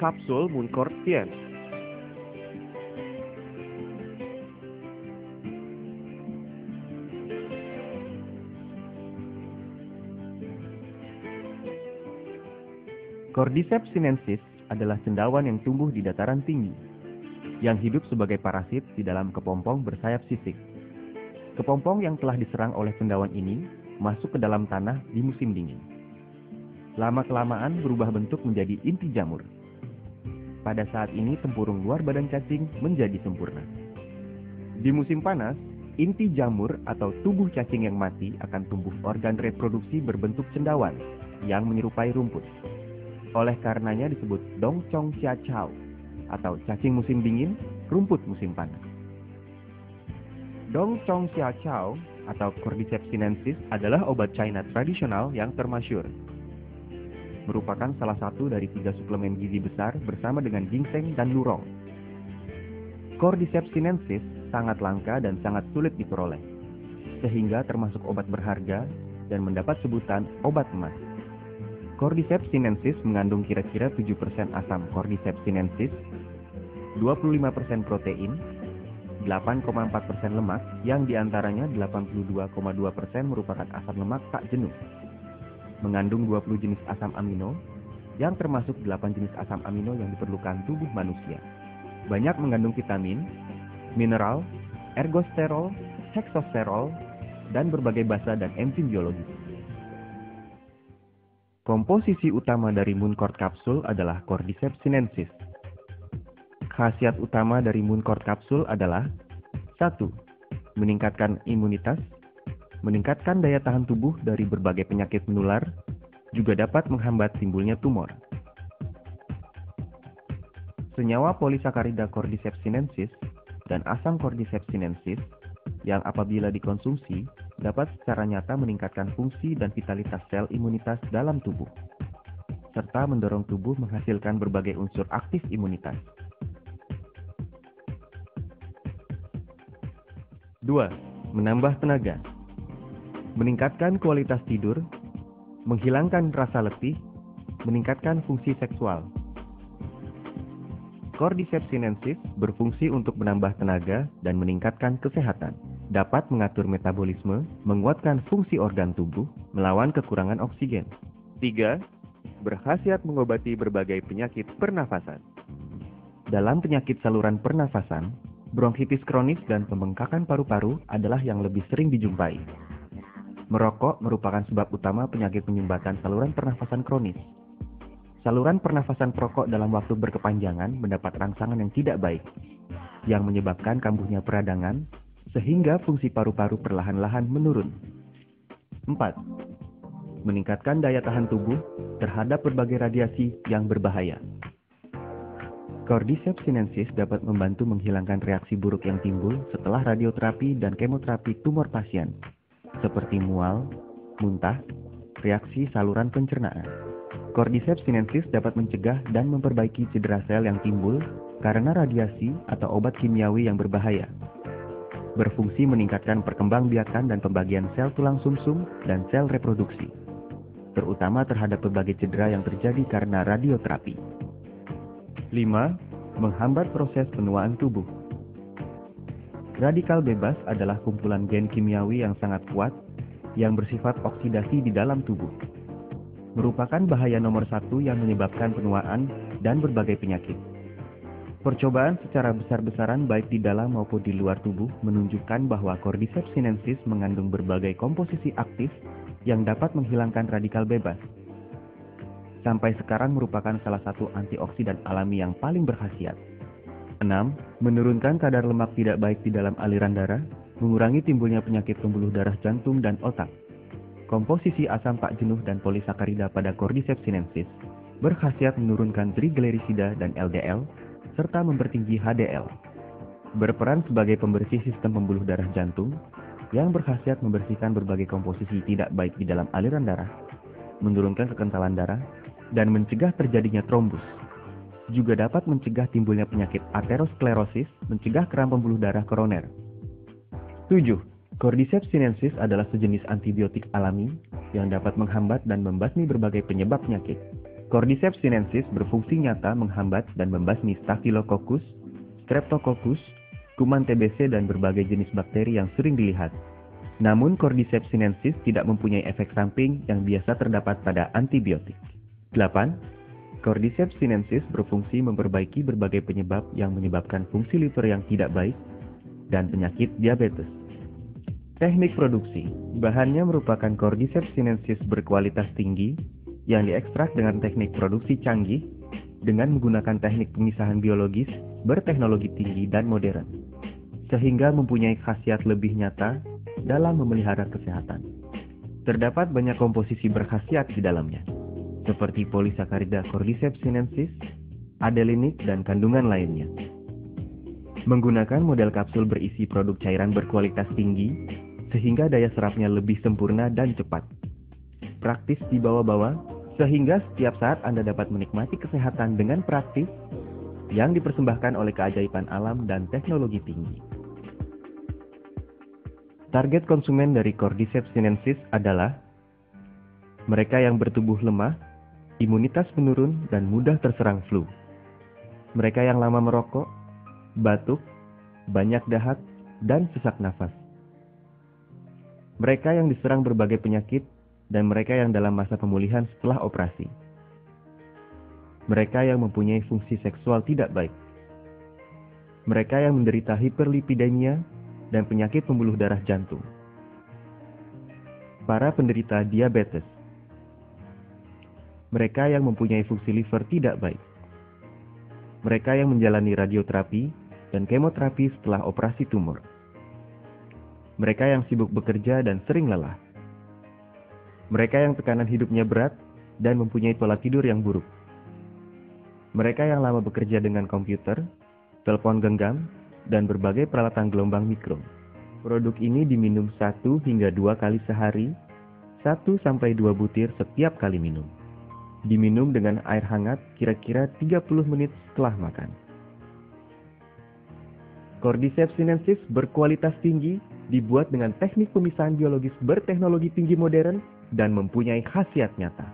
Kapsul Muncort Tien. Cordyceps sinensis adalah cendawan yang tumbuh di dataran tinggi, yang hidup sebagai parasit di dalam kepompong bersayap sisik. Kepompong yang telah diserang oleh cendawan ini masuk ke dalam tanah di musim dingin. Lama-kelamaan berubah bentuk menjadi inti jamur. Pada saat ini tempurung luar badan cacing menjadi sempurna. Di musim panas, inti jamur atau tubuh cacing yang mati akan tumbuh organ reproduksi berbentuk cendawan yang menyerupai rumput. Oleh karenanya disebut dongchong xia chao atau cacing musim dingin, rumput musim panas. Dongchong xia chao atau Cordyceps sinensis adalah obat China tradisional yang termasyur. Merupakan salah satu dari 3 suplemen gizi besar bersama dengan ginseng dan lurong. Cordyceps sinensis sangat langka dan sangat sulit diperoleh, sehingga termasuk obat berharga dan mendapat sebutan obat emas. Cordyceps sinensis mengandung kira-kira 7% asam Cordyceps sinensis, 25% protein, 8,4% lemak, yang diantaranya 82,2% merupakan asam lemak tak jenuh. Mengandung 20 jenis asam amino, yang termasuk 8 jenis asam amino yang diperlukan tubuh manusia. Banyak mengandung vitamin, mineral, ergosterol, heksosterol, dan berbagai basa dan enzim biologis. Komposisi utama dari Muncort kapsul adalah Cordyceps sinensis. Khasiat utama dari Muncort kapsul adalah 1. Meningkatkan imunitas, meningkatkan daya tahan tubuh dari berbagai penyakit menular, juga dapat menghambat timbulnya tumor. Senyawa polisakarida Cordyceps sinensis dan asam Cordyceps sinensis yang apabila dikonsumsi dapat secara nyata meningkatkan fungsi dan vitalitas sel imunitas dalam tubuh, serta mendorong tubuh menghasilkan berbagai unsur aktif imunitas. 2. Menambah tenaga, meningkatkan kualitas tidur, menghilangkan rasa letih, meningkatkan fungsi seksual. Cordyceps sinensis berfungsi untuk menambah tenaga dan meningkatkan kesehatan. Dapat mengatur metabolisme, menguatkan fungsi organ tubuh, melawan kekurangan oksigen. 3. Berkhasiat mengobati berbagai penyakit pernafasan. Dalam penyakit saluran pernafasan, bronkitis kronis dan pembengkakan paru-paru adalah yang lebih sering dijumpai. Merokok merupakan sebab utama penyakit penyumbatan saluran pernafasan kronis. Saluran pernafasan perokok dalam waktu berkepanjangan mendapat rangsangan yang tidak baik, yang menyebabkan kambuhnya peradangan, sehingga fungsi paru-paru perlahan-lahan menurun. 4. Meningkatkan daya tahan tubuh terhadap berbagai radiasi yang berbahaya. Cordyceps sinensis dapat membantu menghilangkan reaksi buruk yang timbul setelah radioterapi dan kemoterapi tumor pasien, seperti mual, muntah, reaksi saluran pencernaan. Cordyceps sinensis dapat mencegah dan memperbaiki cedera sel yang timbul karena radiasi atau obat kimiawi yang berbahaya. Berfungsi meningkatkan perkembangbiakan dan pembagian sel tulang sumsum dan sel reproduksi, terutama terhadap berbagai cedera yang terjadi karena radioterapi. 5. Menghambat proses penuaan tubuh. Radikal bebas adalah kumpulan gen kimiawi yang sangat kuat yang bersifat oksidasi di dalam tubuh. Merupakan bahaya nomor 1 yang menyebabkan penuaan dan berbagai penyakit. Percobaan secara besar-besaran baik di dalam maupun di luar tubuh menunjukkan bahwa Cordyceps sinensis mengandung berbagai komposisi aktif yang dapat menghilangkan radikal bebas. Sampai sekarang merupakan salah satu antioksidan alami yang paling berkhasiat. 6. Menurunkan kadar lemak tidak baik di dalam aliran darah, mengurangi timbulnya penyakit pembuluh darah jantung dan otak. Komposisi asam tak jenuh dan polisakarida pada Cordyceps sinensis berkhasiat menurunkan triglycerida dan LDL, serta mempertinggi HDL. Berperan sebagai pembersih sistem pembuluh darah jantung, yang berkhasiat membersihkan berbagai komposisi tidak baik di dalam aliran darah, menurunkan kekentalan darah, dan mencegah terjadinya trombus. Juga dapat mencegah timbulnya penyakit aterosklerosis, mencegah keram pembuluh darah koroner. 7. Cordyceps sinensis adalah sejenis antibiotik alami yang dapat menghambat dan membasmi berbagai penyebab penyakit. Cordyceps sinensis berfungsi nyata menghambat dan membasmi Staphylococcus, Streptococcus, kuman TBC dan berbagai jenis bakteri yang sering dilihat. Namun Cordyceps sinensis tidak mempunyai efek samping yang biasa terdapat pada antibiotik. 8. Cordyceps sinensis berfungsi memperbaiki berbagai penyebab yang menyebabkan fungsi liver yang tidak baik dan penyakit diabetes. Teknik produksi. Bahannya merupakan Cordyceps sinensis berkualitas tinggi yang diekstrak dengan teknik produksi canggih dengan menggunakan teknik pemisahan biologis berteknologi tinggi dan modern, sehingga mempunyai khasiat lebih nyata dalam memelihara kesehatan. Terdapat banyak komposisi berkhasiat di dalamnya, seperti polisakarida Cordyceps sinensis, adelinik, dan kandungan lainnya. Menggunakan model kapsul berisi produk cairan berkualitas tinggi, sehingga daya serapnya lebih sempurna dan cepat. Praktis dibawa-bawa, sehingga setiap saat Anda dapat menikmati kesehatan dengan praktis yang dipersembahkan oleh keajaiban alam dan teknologi tinggi. Target konsumen dari Cordyceps sinensis adalah mereka yang bertubuh lemah, imunitas menurun, dan mudah terserang flu. Mereka yang lama merokok, batuk, banyak dahak, dan sesak nafas. Mereka yang diserang berbagai penyakit, dan mereka yang dalam masa pemulihan setelah operasi. Mereka yang mempunyai fungsi seksual tidak baik. Mereka yang menderita hiperlipidemia dan penyakit pembuluh darah jantung. Para penderita diabetes. Mereka yang mempunyai fungsi liver tidak baik. Mereka yang menjalani radioterapi dan kemoterapi setelah operasi tumor. Mereka yang sibuk bekerja dan sering lelah. Mereka yang tekanan hidupnya berat dan mempunyai pola tidur yang buruk. Mereka yang lama bekerja dengan komputer, telepon genggam, dan berbagai peralatan gelombang mikro. Produk ini diminum 1 hingga 2 kali sehari, 1 sampai 2 butir setiap kali minum. Diminum dengan air hangat kira-kira 30 menit setelah makan. Cordyceps sinensis berkualitas tinggi, dibuat dengan teknik pemisahan biologis berteknologi tinggi modern, dan mempunyai khasiat nyata.